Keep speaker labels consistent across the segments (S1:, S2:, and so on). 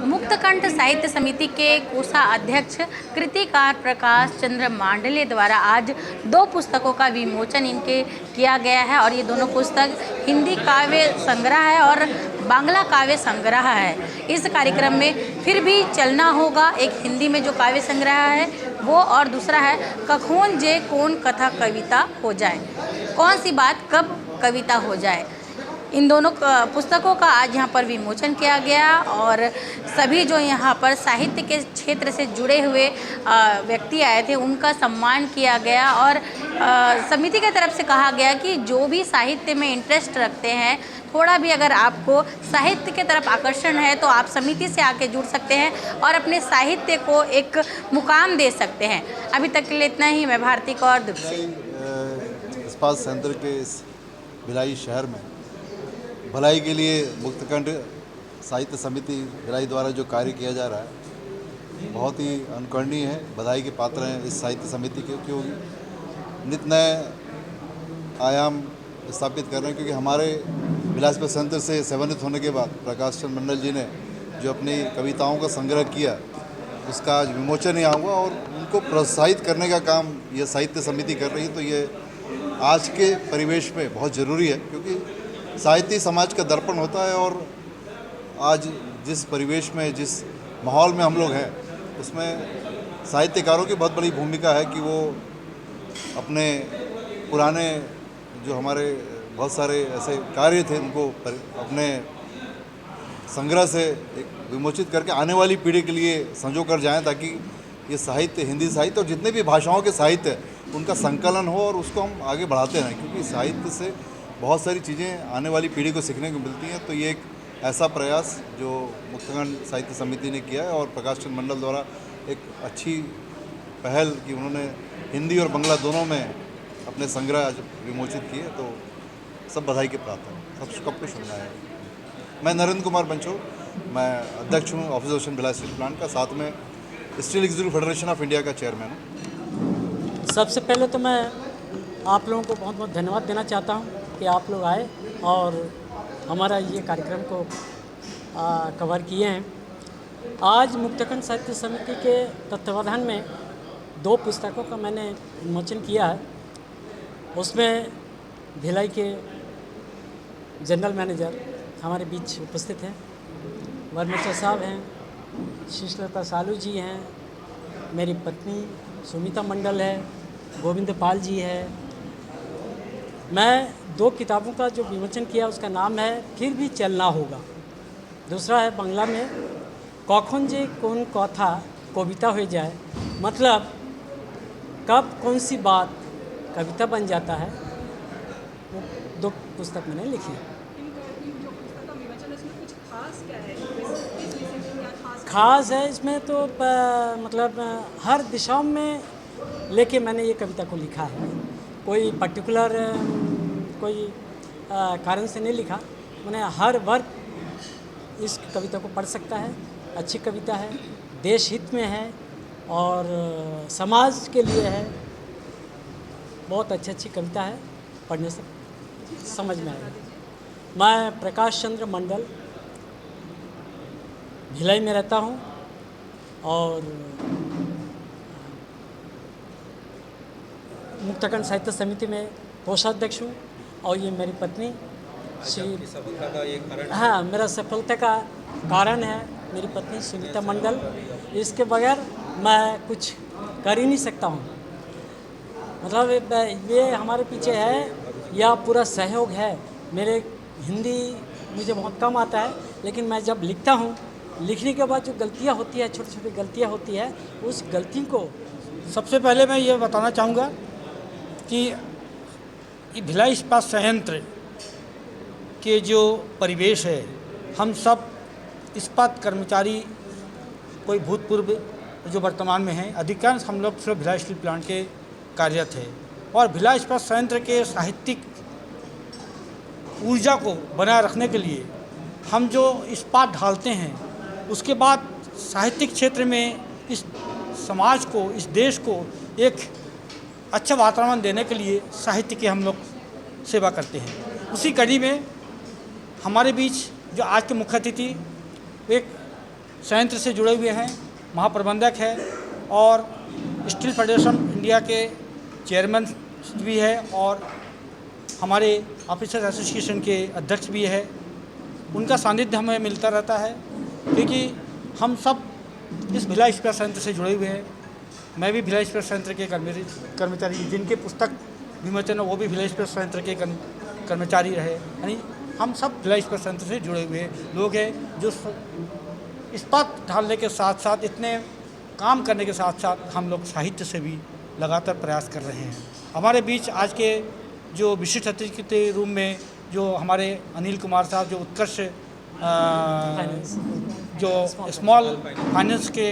S1: मुक्तकंठ साहित्य समिति के कोषाध्यक्ष कृतिकार प्रकाश चंद्र मांडले द्वारा आज 2 पुस्तकों का विमोचन इनके किया गया है और ये दोनों पुस्तक हिंदी काव्य संग्रह है और बांग्ला काव्य संग्रह है। इस कार्यक्रम में फिर भी चलना होगा, एक हिंदी में जो काव्य संग्रह है वो, और दूसरा है कखोन जे कौन कथा कविता हो जाए, कौन सी बात कब कविता हो जाए। इन दोनों पुस्तकों का आज यहाँ पर विमोचन किया गया और सभी जो यहाँ पर साहित्य के क्षेत्र से जुड़े हुए व्यक्ति आए थे उनका सम्मान किया गया और समिति की तरफ से कहा गया कि जो भी साहित्य में इंटरेस्ट रखते हैं, थोड़ा भी अगर आपको साहित्य के तरफ आकर्षण है तो आप समिति से आके जुड़ सकते हैं और अपने साहित्य को एक मुकाम दे सकते हैं। अभी तक के लिए इतना ही। मैं भारती कौर दुबई से।
S2: इस्पात संयंत्र के इस भिलाई शहर में भलाई के लिए मुक्तकंठ साहित्य समिति भिलाई द्वारा जो कार्य किया जा रहा है बहुत ही अनुकरणीय है। बधाई के पात्र हैं इस साहित्य समिति के, क्योंकि नित नए आयाम स्थापित कर रहे हैं। क्योंकि हमारे भिलाई इस्पात संयंत्र से सेवानिवृत्त होने के बाद प्रकाश चंद्र मंडल जी ने जो अपनी कविताओं का संग्रह किया उसका आज विमोचन यहाँ हुआ और उनको प्रोत्साहित करने का काम यह साहित्य समिति कर रही है। तो ये आज के परिवेश में बहुत ज़रूरी है, क्योंकि साहित्य समाज का दर्पण होता है और आज जिस परिवेश में, जिस माहौल में हम लोग हैं उसमें साहित्यकारों की बहुत बड़ी भूमिका है कि वो अपने पुराने जो हमारे बहुत सारे ऐसे कार्य थे उनको अपने संग्रह से एक विमोचित करके आने वाली पीढ़ी के लिए संजो कर जाएं, ताकि ये साहित्य, हिंदी साहित्य और जितने भी भाषाओं के साहित्य उनका संकलन हो और उसको हम आगे बढ़ाते रहें। क्योंकि साहित्य से बहुत सारी चीज़ें आने वाली पीढ़ी को सीखने को मिलती हैं। तो ये एक ऐसा प्रयास जो मुक्तकंठ साहित्य समिति ने किया है और प्रकाश चंद्र मंडल द्वारा एक अच्छी पहल कि उन्होंने हिंदी और बांग्ला दोनों में अपने संग्रह आज विमोचित किए, तो सब बधाई के पात्र हैं। सब कुछ सुनना है। मैं नरेंद्र कुमार बंचो, मैं अध्यक्ष हूँ office ocean Bhilai steel plant का, साथ में steel executive federation of India का चेयरमैन हूँ।
S3: सबसे पहले तो मैं आप लोगों को बहुत बहुत धन्यवाद देना चाहता हूँ कि आप लोग आए और हमारा ये कार्यक्रम को कवर किए हैं। आज मुक्तकंठ साहित्य समिति के तत्वावधान में 2 पुस्तकों का मैंने विमोचन किया है। उसमें भिलाई के जनरल मैनेजर हमारे बीच उपस्थित हैं, वर्मेचा साहब हैं, शिशलता सालू जी हैं, मेरी पत्नी सुमिता मंडल है, गोविंद पाल जी है। मैं 2 किताबों का जो विमोचन किया उसका नाम है फिर भी चलना होगा, दूसरा है बांग्ला में कखन जे कौन कथा कविता हो जाए, मतलब कब कौन सी बात कविता बन जाता है। वो 2 पुस्तक मैंने लिखी। खास है इसमें तो मतलब हर दिशा में लेके मैंने ये कविता को लिखा है। कोई पर्टिकुलर कोई कारण से नहीं लिखा, मैंने हर वर्ग इस कविता को पढ़ सकता है। अच्छी कविता है, देश हित में है और समाज के लिए है। बहुत अच्छी कविता है, पढ़ने से समझ में आएगा। मैं प्रकाश चंद्र मंडल भिलाई में रहता हूँ और मुक्तकंठ साहित्य समिति में कोषाध्यक्ष हूँ और ये मेरी पत्नी श्री हाँ, मेरा सफलता का कारण है मेरी पत्नी सुमिता मंडल। इसके बगैर मैं कुछ कर ही नहीं सकता हूँ। मतलब ये हमारे पीछे है या पूरा सहयोग है। मेरे हिंदी मुझे बहुत कम आता है, लेकिन मैं जब लिखता हूँ, लिखने के बाद जो गलतियाँ होती है, छोटी छोटी गलतियाँ होती है, उस गलती को
S4: सबसे पहले मैं ये बताना चाहूँगा कि भिलाई इस्पात संयंत्र के जो परिवेश है, हम सब इस्पात कर्मचारी, कोई भूतपूर्व जो वर्तमान में हैं, अधिकांश हम लोग सिर्फ भिलाई स्टील प्लांट के कार्यरत है। और भिलाई इस्पात संयंत्र के साहित्यिक ऊर्जा को बनाए रखने के लिए हम जो इस्पात ढालते हैं, उसके बाद साहित्यिक क्षेत्र में इस समाज को, इस देश को एक अच्छा वातावरण देने के लिए साहित्य की हम लोग सेवा करते हैं। उसी कड़ी में हमारे बीच जो आज के मुख्य अतिथि एक संयंत्र से जुड़े हुए हैं, महाप्रबंधक है और स्टील फेडरेशन इंडिया के चेयरमैन भी है और हमारे ऑफिसर्स एसोसिएशन के अध्यक्ष भी है। उनका सानिध्य हमें मिलता रहता है क्योंकि हम सब इस भिलाई इस्पात संयंत्र से जुड़े हुए हैं। मैं भी भिलाई इस्पात संयंत्र के कर्मचारी, जिनके पुस्तक विमोचन है वो भी भिलाई इस्पात संयंत्र के कर्मचारी रहे, यानी हम सब भिलाई इस्पात संयंत्र से जुड़े हुए लोग हैं जो इस्पात ढालने के साथ साथ, इतने काम करने के साथ साथ हम लोग साहित्य से भी लगातार प्रयास कर रहे हैं। हमारे बीच आज के जो विशिष्ट अतिथि के रूम में जो हमारे अनिल कुमार साहब, जो उत्कर्ष जो स्मॉल फाइनेंस के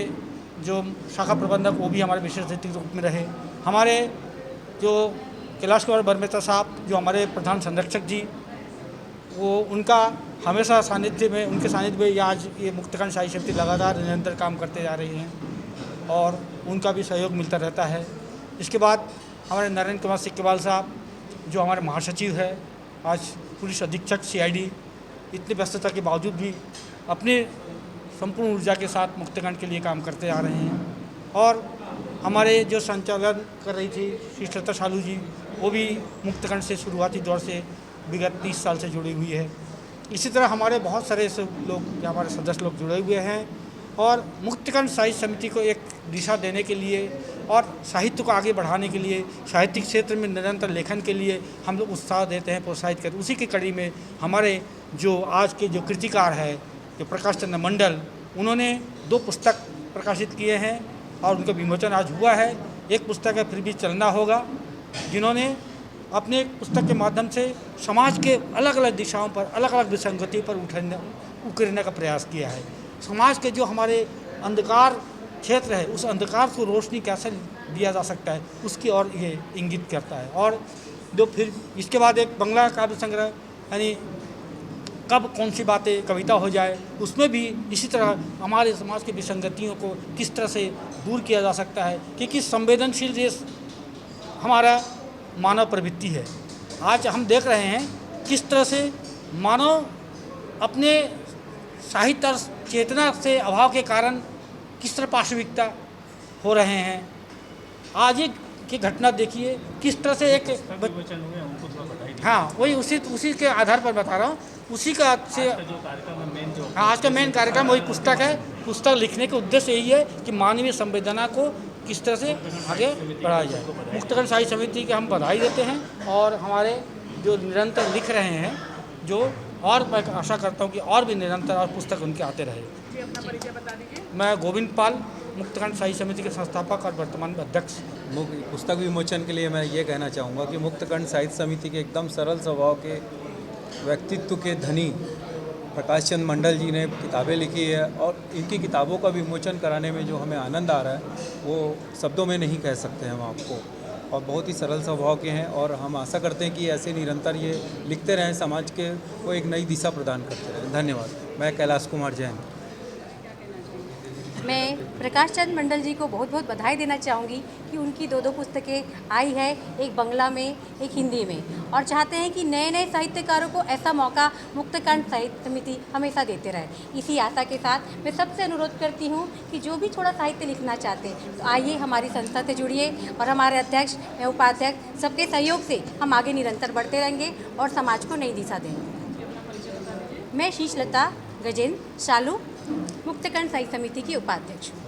S4: जो शाखा प्रबंधक, वो भी हमारे विशेष अतिथि के रूप में रहे। हमारे जो कैलाश कुमार बरमेता साहब, जो हमारे प्रधान संरक्षक जी, वो उनका हमेशा सानिध्य में, उनके सानिध्य में आज ये मुक्तकंठ साहित्य समिति लगातार निरंतर काम करते जा रही हैं और उनका भी सहयोग मिलता रहता है। इसके बाद हमारे नरेंद्र कुमार सिक्केवाल साहब, जो हमारे महासचिव है, आज पुलिस अधीक्षक CID, इतनी व्यस्तता के बावजूद भी अपने संपूर्ण ऊर्जा के साथ मुक्तकंठ के लिए काम करते आ रहे हैं। और हमारे जो संचालन कर रही थी श्री श्रद्धा शालू जी, वो भी मुक्तकंठ से शुरुआती दौर से विगत 30 साल से जुड़ी हुई है। इसी तरह हमारे बहुत सारे लोग, हमारे सदस्य लोग जुड़े हुए हैं और मुक्तकंठ साहित्य समिति को एक दिशा देने के लिए और साहित्य को आगे बढ़ाने के लिए, साहित्यिक क्षेत्र में निरंतर लेखन के लिए हम लोग उत्साह देते हैं, प्रोत्साहित करते हैं। उसी की कड़ी में हमारे जो आज के जो कृतिकार है, जो प्रकाश चंद्र मंडल, उन्होंने 2 पुस्तक प्रकाशित किए हैं और उनका विमोचन आज हुआ है। एक पुस्तक है फिर भी चलना होगा, जिन्होंने अपने एक पुस्तक के माध्यम से समाज के अलग अलग दिशाओं पर, अलग अलग विसंगति पर उकेरने का प्रयास किया है। समाज के जो हमारे अंधकार क्षेत्र है, उस अंधकार को रोशनी कैसे दिया जा सकता है, उसकी ओर ये इंगित करता है। और जो फिर इसके बाद एक बंगला काव्य संग्रह, यानी कब कौन सी बातें कविता हो जाए, उसमें भी इसी तरह हमारे समाज की विसंगतियों को किस तरह से दूर किया जा सकता है, क्योंकि संवेदनशील देश हमारा मानव प्रवृत्ति है। आज हम देख रहे हैं किस तरह से मानव अपने साहित्य और चेतना से अभाव के कारण किस तरह पाशविकता हो रहे हैं। आज एक की घटना देखिए, किस तरह से एक हाँ, वही उसी के आधार पर बता रहा हूँ। उसी का से हाँ, आज का मेन कार्यक्रम वही पुस्तक है। पुस्तक लिखने का उद्देश्य यही है कि मानवीय संवेदना को किस तरह से आगे बढ़ाया जाए। मुक्तकंठ साहित्य समिति के हम बधाई देते हैं और हमारे जो निरंतर लिख रहे हैं, जो और मैं आशा करता हूँ कि और भी निरंतर और पुस्तक उनके आते रहे।
S5: अपना परिचय बता दीजिए।
S4: मैं गोविंद पाल, मुक्तकंठ साहित्य समिति के संस्थापक और वर्तमान अध्यक्ष।
S6: पुस्तक विमोचन के लिए मैं ये कहना चाहूँगा कि मुक्तकंठ साहित्य समिति के एकदम सरल स्वभाव के, व्यक्तित्व के धनी प्रकाश चंद्र मंडल जी ने किताबें लिखी है और इनकी किताबों का विमोचन कराने में जो हमें आनंद आ रहा है वो शब्दों में नहीं कह सकते हम आपको, और बहुत ही सरल स्वभाव के हैं और हम आशा करते हैं कि ऐसे निरंतर ये लिखते रहें, समाज के को एक नई दिशा प्रदान करते रहें। धन्यवाद। मैं कैलाश कुमार जैन।
S1: मैं प्रकाश चंद्र मंडल जी को बहुत बहुत बधाई देना चाहूँगी कि उनकी 2 पुस्तकें आई है, एक बंगला में, एक हिंदी में, और चाहते हैं कि नए नए साहित्यकारों को ऐसा मौका मुक्तकंठ साहित्य समिति हमेशा देते रहे। इसी आशा के साथ मैं सबसे अनुरोध करती हूँ कि जो भी थोड़ा साहित्य लिखना चाहते हैं तो आइए हमारी संस्था से जुड़िए और हमारे अध्यक्ष, उपाध्यक्ष सबके सहयोग से हम आगे निरंतर बढ़ते रहेंगे और समाज को नई दिशा देंगे। मैं शीशलता गजेंद्र शालू, मुक्तकंठ साहित्य समिति की उपाध्यक्ष हूँ।